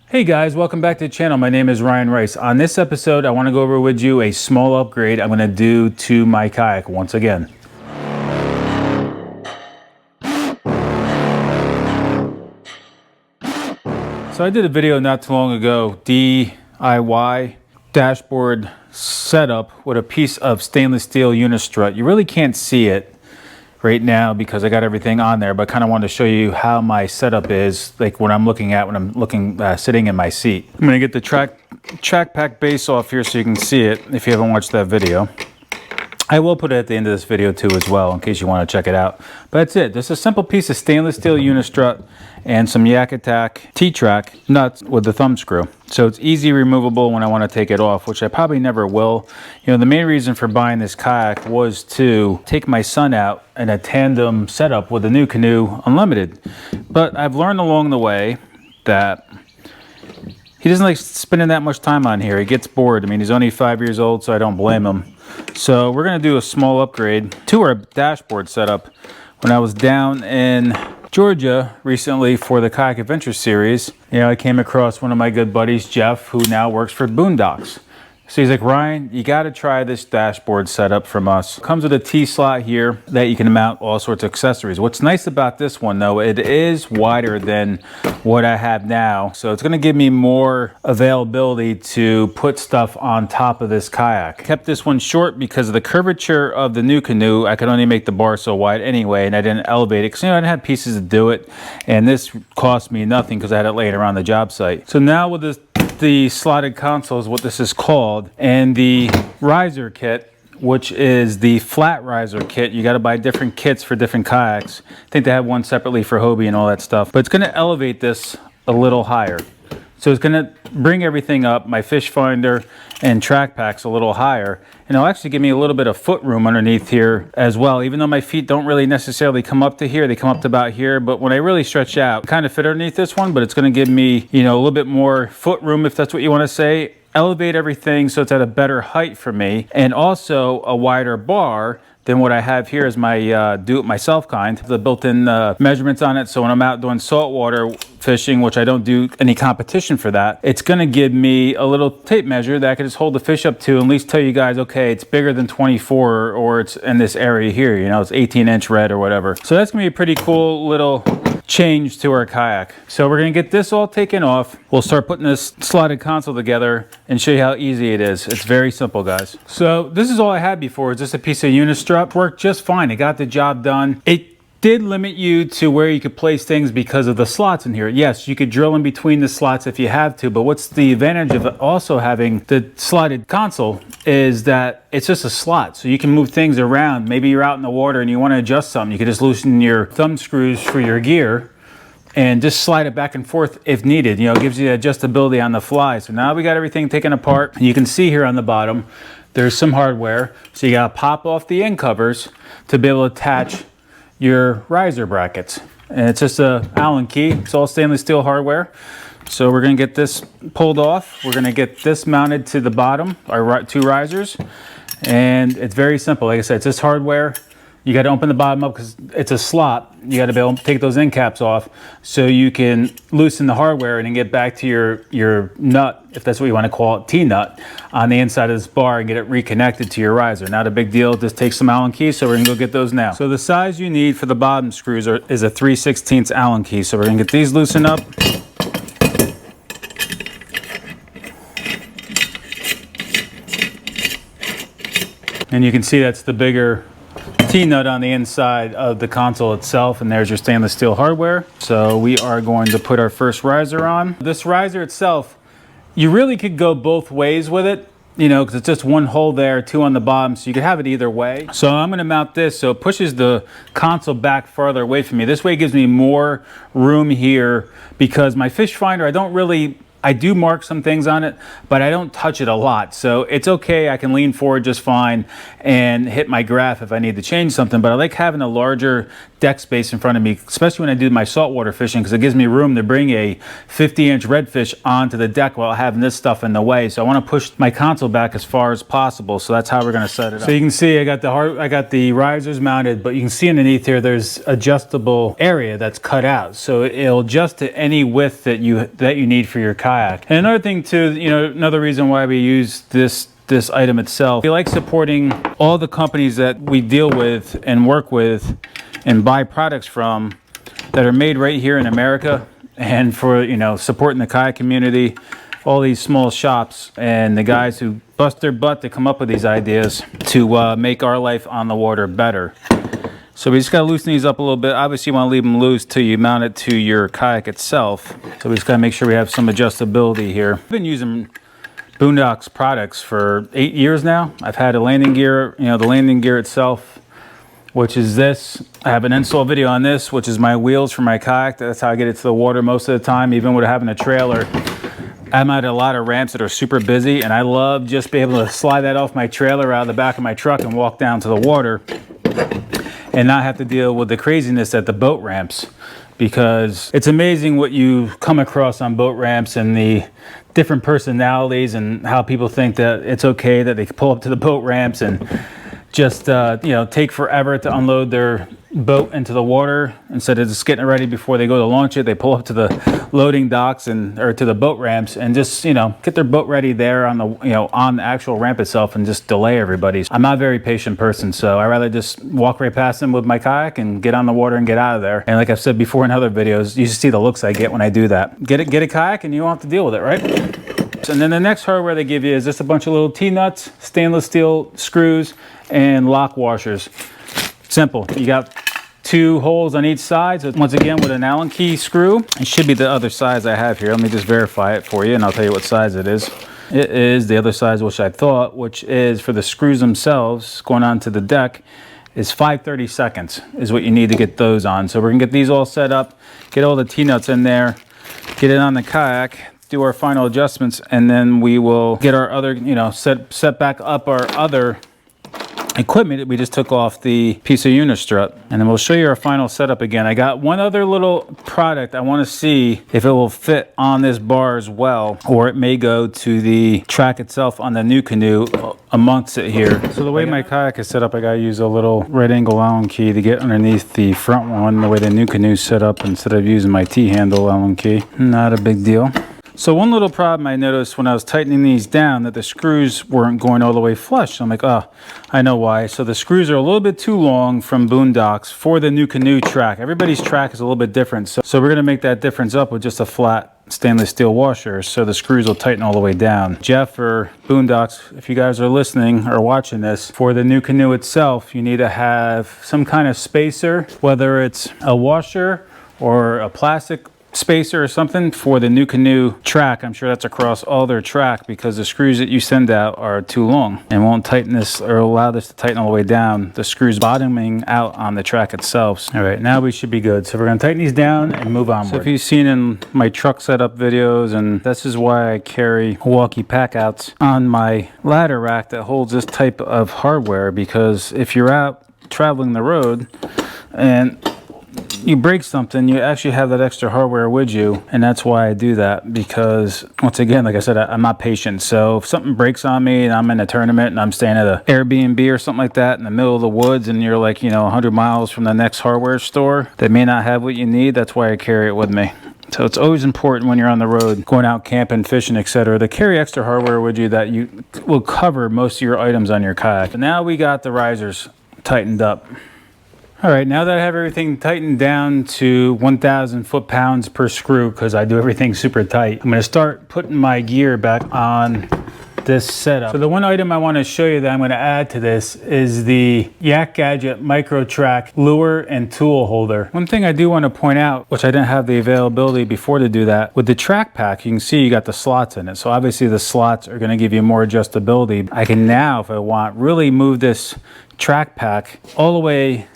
Hey guys, welcome back to the channel. My name is Ryan Rice. On this episode, I want to go over with you a small upgrade I'm going to do to my kayak once again. So I did a video not too long ago, DIY dashboard setup with a piece of stainless steel unistrut. You really can't see it right now because I got everything on there, but kind of wanted to show you how my setup is, like what I'm looking at when I'm looking sitting in my seat. I'm going to get the track pack base off here so you can see it if you haven't watched that video. I will put it at the end of this video too as well in case you want to check it out. But that's it. This is a simple piece of stainless steel unistrut and some Yak Attack T-Track nuts with the thumb screw. So it's easy removable when I want to take it off, which I probably never will. You know, the main reason for buying this kayak was to take my son out in a tandem setup with the Nucanoe Unlimited. But I've learned along the way that he doesn't like spending that much time on here. He gets bored. I mean, he's only 5 years old, so I don't blame him. So we're going to do a small upgrade to our dashboard setup. When I was down in Georgia recently for the Kayak Adventure series, you know, I came across one of my good buddies, Jeff, who now works for Boonedox. So he's like, Ryan, you got to try this dashboard setup from us. It comes with a T-slot here that you can mount all sorts of accessories. What's nice about this one, though, it is wider than what I have now. So it's going to give me more availability to put stuff on top of this kayak. I kept this one short because of the curvature of the Nucanoe. I could only make the bar so wide anyway, and I didn't elevate it because, you know, I didn't have pieces to do it. And this cost me nothing because I had it laying around the job site. So now with this, the slotted console is what this is called, and the riser kit, which is the flat riser kit. You got to buy different kits for different kayaks. I think they have one separately for Hobie and all that stuff, but it's going to elevate this a little higher. So it's going to bring everything up, my fish finder and track packs, a little higher, and it'll actually give me a little bit of foot room underneath here as well. Even though my feet don't really necessarily come up to here, they come up to about here, but when I really stretch out, kind of fit underneath this one, but it's going to give me, you know, a little bit more foot room, if that's what you want to say. Elevate everything so it's at a better height for me, and also a wider bar than what I have here is my do-it-myself kind. The built-in measurements on it, so when I'm out doing saltwater fishing, which I don't do any competition for that, it's gonna give me a little tape measure that I can just hold the fish up to and at least tell you guys, okay, it's bigger than 24 or it's in this area here, you know, it's 18-inch red or whatever. So that's gonna be a pretty cool little change to our kayak. So we're gonna get this all taken off. We'll start putting this slotted console together and show you how easy it is. It's very simple, guys. So this is all I had before. It's just a piece of unistrut. Worked just fine. It got the job done. It did limit you to where you could place things because of the slots in here. Yes, you could drill in between the slots if you have to, but what's the advantage of also having the slotted console is that it's just a slot, so you can move things around. Maybe you're out in the water and you want to adjust something. You could just loosen your thumb screws for your gear and just slide it back and forth if needed. You know, it gives you adjustability on the fly. So now we got everything taken apart. You can see here on the bottom, there's some hardware. So you gotta pop off the end covers to be able to attach your riser brackets. And it's just a Allen key. It's all stainless steel hardware. So we're gonna get this pulled off. We're gonna get this mounted to the bottom, our two risers. And it's very simple. Like I said, it's just hardware. You got to open the bottom up because it's a slot. You got to be able to take those end caps off so you can loosen the hardware and then get back to your nut, if that's what you want to call it, T-nut, on the inside of this bar and get it reconnected to your riser. Not a big deal. Just take some Allen keys, so we're going to go get those now. So the size you need for the bottom screws is a 3/16 Allen key. So we're going to get these loosened up. And you can see that's the bigger T-nut on the inside of the console itself, and there's your stainless steel hardware. So we are going to put our first riser on. This riser itself, you really could go both ways with it, you know, because it's just one hole there, two on the bottom, so you could have it either way. So I'm going to mount this so it pushes the console back farther away from me. This way it gives me more room here because my fish finder, I do mark some things on it, but I don't touch it a lot. So it's okay, I can lean forward just fine and hit my graph if I need to change something, but I like having a larger deck space in front of me, especially when I do my saltwater fishing, because it gives me room to bring a 50-inch redfish onto the deck while having this stuff in the way. So I want to push my console back as far as possible. So that's how we're going to set it up. So you can see I got the risers mounted, but you can see underneath here there's adjustable area that's cut out. So it'll adjust to any width that you need for your kayak. kayak. And another thing too, you know, another reason why we use this item itself, we like supporting all the companies that we deal with and work with and buy products from that are made right here in America, and for, you know, supporting the kayak community, all these small shops and the guys who bust their butt to come up with these ideas to make our life on the water better. So we just got to loosen these up a little bit. Obviously you want to leave them loose till you mount it to your kayak itself. So we just got to make sure we have some adjustability here. I've been using Boonedox products for 8 years now. I've had a landing gear, you know, the landing gear itself, which is this. I have an install video on this, which is my wheels for my kayak. That's how I get it to the water most of the time, even with having a trailer. I'm at a lot of ramps that are super busy, and I love just being able to slide that off my trailer out of the back of my truck and walk down to the water and not have to deal with the craziness at the boat ramps, because it's amazing what you come across on boat ramps and the different personalities and how people think that it's okay that they pull up to the boat ramps and just you know, take forever to unload their boat into the water. Instead of just getting it ready before they go to launch it, they pull up to the loading docks or to the boat ramps and just, you know, get their boat ready there on the, you know, on the actual ramp itself and just delay everybody. I'm not a very patient person, so I rather just walk right past them with my kayak and get on the water and get out of there. And like I've said before in other videos, you should see the looks I get when I do that. Get a kayak and you don't have to deal with it, right? And then the next hardware they give you is just a bunch of little T-nuts, stainless steel screws, and lock washers. Simple. You got 2 holes on each side. So once again, with an Allen key screw, it should be the other size I have here. Let me just verify it for you, and I'll tell you what size it is. It is the other size, which I thought, which is for the screws themselves going onto the deck, is 5/32 is what you need to get those on. So we're gonna get these all set up, get all the T-nuts in there, get it on the kayak, do our final adjustments, and then we will get our other, you know, set back up our other equipment that we just took off the piece of unistrut, and then we'll show you our final setup again. I got one other little product I want to see if it will fit on this bar as well, or it may go to the track itself on the Nucanoe amongst it here. So the way my kayak is set up, I gotta use a little right angle Allen key to get underneath the front one, the way the Nucanoe is set up, instead of using my T-handle Allen key. Not a big deal. So one little problem I noticed when I was tightening these down, that the screws weren't going all the way flush. I'm like, oh, I know why. So the screws are a little bit too long from Boonedox for the Nucanoe track. Everybody's track is a little bit different. So we're gonna make that difference up with just a flat stainless steel washer, so the screws will tighten all the way down. Jeff or Boonedox, if you guys are listening or watching this, for the Nucanoe itself, you need to have some kind of spacer, whether it's a washer or a plastic spacer or something for the Nucanoe track. I'm sure that's across all their track, because the screws that you send out are too long and won't tighten this or allow this to tighten all the way down. The screws bottoming out on the track itself. All right, now we should be good. So we're gonna tighten these down and move onward. So if you've seen in my truck setup videos, and this is why I carry Milwaukee pack outs on my ladder rack that holds this type of hardware, because if you're out traveling the road and you break something, you actually have that extra hardware with you. And that's why I do that, because once again, like I said, I'm not patient. So if something breaks on me and I'm in a tournament and I'm staying at an Airbnb or something like that in the middle of the woods, and you're like, you know, 100 miles from the next hardware store that may not have what you need, that's why I carry it with me. So it's always important when you're on the road, going out camping, fishing, etc., to carry extra hardware with you that you will cover most of your items on your kayak. And now we got the risers tightened up. All right, now that I have everything tightened down to 1,000 foot-pounds per screw, because I do everything super tight, I'm going to start putting my gear back on this setup. So the one item I want to show you that I'm going to add to this is the Yak Gadget Micro Track lure and tool holder. One thing I do want to point out, which I didn't have the availability before to do that, with the track pack, you can see you got the slots in it. So obviously the slots are going to give you more adjustability. I can now, if I want, really move this track pack all the way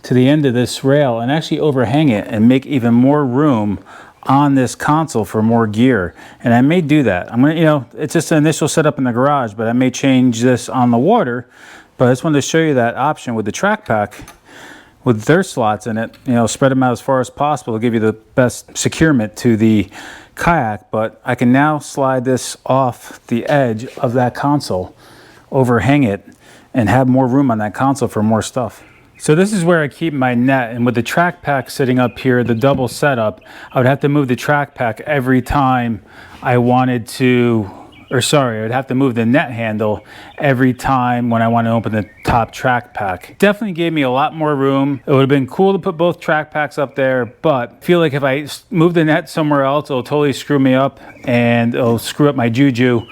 to the end of this rail and actually overhang it and make even more room on this console for more gear. And I may do that. I'm gonna, you know, it's just an initial setup in the garage, but I may change this on the water. But I just wanted to show you that option with the track pack with their slots in it. You know, spread them out as far as possible to give you the best securement to the kayak. But I can now slide this off the edge of that console, overhang it, and have more room on that console for more stuff. So this is where I keep my net, and with the track pack sitting up here, the double setup, I would have to move the track pack every time I wanted to, or sorry, I would have to move the net handle every time when I want to open the top track pack. Definitely gave me a lot more room. It would have been cool to put both track packs up there, but I feel like if I move the net somewhere else, it'll totally screw me up and it'll screw up my juju,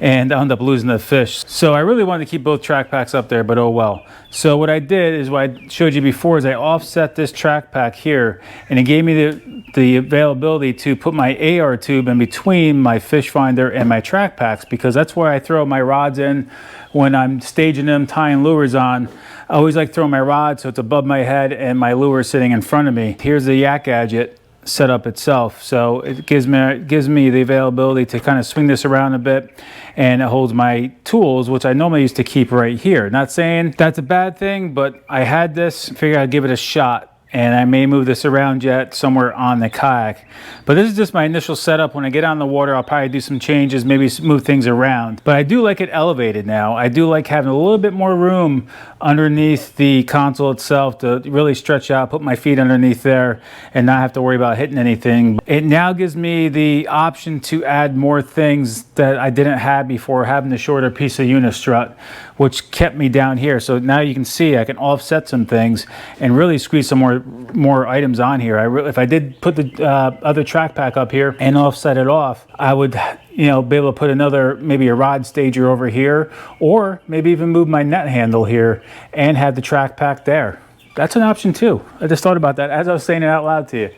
and I'll end up losing the fish. So I really wanted to keep both track packs up there, but oh well. So what I did is what I showed you before is I offset this track pack here, and it gave me the availability to put my AR tube in between my fish finder and my track packs, because that's where I throw my rods in when I'm staging them, tying lures on. I always like throwing my rod so it's above my head and my lure sitting in front of me. Here's the Yak Gadget setup itself, so it gives me the availability to kind of swing this around a bit, and it holds my tools, which I normally used to keep right here. Not saying that's a bad thing, but I had this, figured I'd give it a shot, and I may move this around yet somewhere on the kayak. But this is just my initial setup. When I get on the water, I'll probably do some changes, maybe move things around. But I do like it elevated now. I do like having a little bit more room underneath the console itself to really stretch out, put my feet underneath there, and not have to worry about hitting anything. It now gives me the option to add more things that I didn't have before, having the shorter piece of unistrut, which kept me down here. So now you can see I can offset some things and really squeeze some more items on here. If I did put the other track pack up here and offset it off, I would, you know, be able to put another, maybe a rod stager over here, or maybe even move my net handle here and have the track pack there. That's an option too. I just thought about that as I was saying it out loud to you.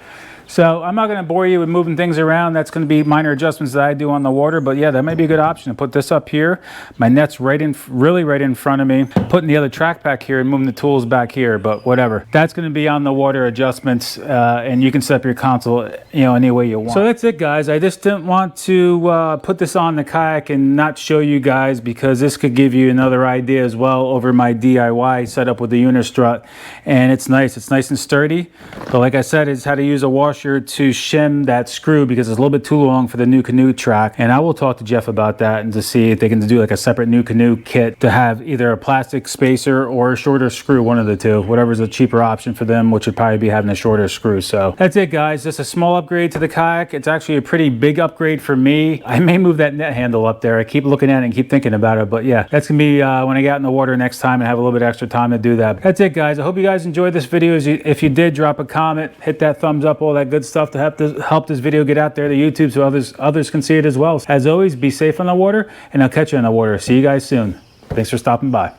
So I'm not going to bore you with moving things around. That's going to be minor adjustments that I do on the water. But yeah, that might be a good option to put this up here. My net's really right in front of me. Putting the other track pack here and moving the tools back here. But whatever. That's going to be on the water adjustments, and you can set up your console, you know, any way you want. So that's it, guys. I just didn't want to put this on the kayak and not show you guys, because this could give you another idea as well over my DIY setup with the unistrut. And it's nice. It's nice and sturdy. But like I said, it's how to use a washer to shim that screw, because it's a little bit too long for the Nucanoe track. And I will talk to Jeff about that and to see if they can do like a separate Nucanoe kit to have either a plastic spacer or a shorter screw, one of the two, whatever's a cheaper option for them, which would probably be having a shorter screw. So that's it, guys. Just a small upgrade to the kayak. It's actually a pretty big upgrade for me. I may move that net handle up there. I keep looking at it and keep thinking about it, but yeah, that's gonna be when I get out in the water next time and have a little bit extra time to do that. That's it, guys. I hope you guys enjoyed this video. If you did, drop a comment, hit that thumbs up, all that good stuff to help this video get out there to YouTube so others can see it as well. As always, be safe on the water, and I'll catch you on the water. See you guys soon. Thanks for stopping by.